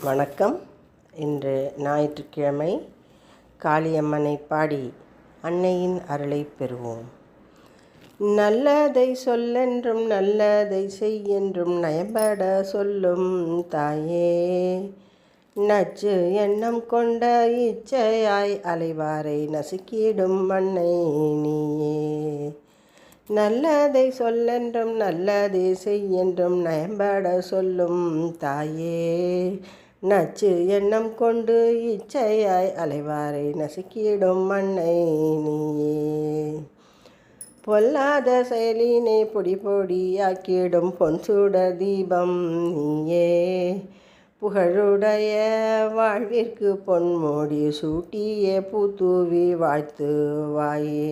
வணக்கம். இன்று ஞாயிற்றுக்கிழமை. காளியம்மனை பாடி அன்னையின் அருளை பெறுவோம். நல்லதை சொல்லென்றும் நல்லதை செய்யென்றும் நயம்பட சொல்லும் தாயே, நச்சு எண்ணம் கொண்ட இச்சையாய் அலைவாரை நசுக்கிடும் அன்னை நீயே. நல்லதை சொல்லென்றும் நல்லதை செய்யென்றும் நயம்பட சொல்லும் தாயே, நச்சு எண்ணம் கொண்டு இச்சையாய் அலைவாரை நசுக்கிடும் அன்னை நீயே. பொல்லாத செயலினை பொடி பொடியாக்கிடும் பொன்சூட தீபம் நீயே, புகழுடைய வாழ்விற்கு பொன்மோடி சூட்டிய பூத்தூவி வாழ்த்துவாயே.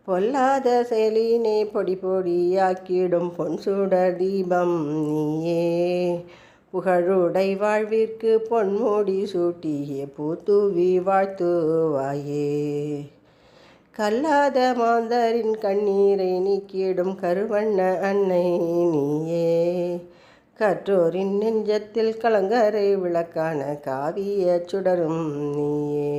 பொல்லாத செயலினை பொடி பொடியாக்கிடும் பொன்சூடர் தீபம் நீயே, புகழுடை வாழ்விற்கு பொன்மூடி சூட்டிய பூத்தூவி வாழ்த்துவாயே. கல்லாத மாந்தரின் கண்ணீரை நீக்கிடும் கருவண்ண அன்னை நீயே, கற்றோரின் நெஞ்சத்தில் கலங்கரை விளக்கான காவிய சுடரும் நீயே.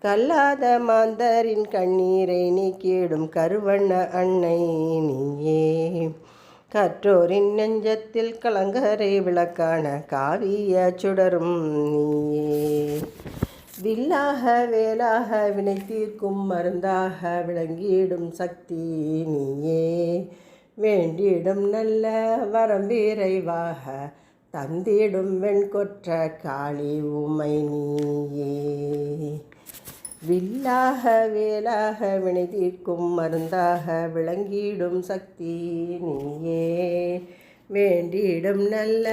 கல்லாத மாந்தரின் கண்ணீரை நீக்கிடும் கருவண்ண அன்னை நீயே, கற்றோரின் நெஞ்சத்தில் கலங்கரை விளக்கான காவிய சுடரும் நீயே. வில்லாக வேலாக வினை தீர்க்கும் மருந்தாக விளங்கிடும் சக்தி நீயே, வேண்டிடும் நல்ல வரம் விரைவாக தந்திடும் வெண்கொற்ற காளி உமை நீயே. வில்லாக வேலாக வினை தீர்க்கும் மருந்தாக விளங்கிடும் சக்தி நீயே, வேண்டிடும் நல்ல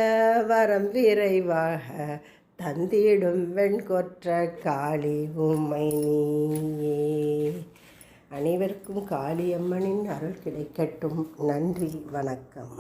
வரம் விரைவாக தந்திடும் வெண்கொற்ற காளி உமை நீயே. அனைவருக்கும் காளியம்மனின் அருள் கிடைக்கட்டும். நன்றி, வணக்கம்.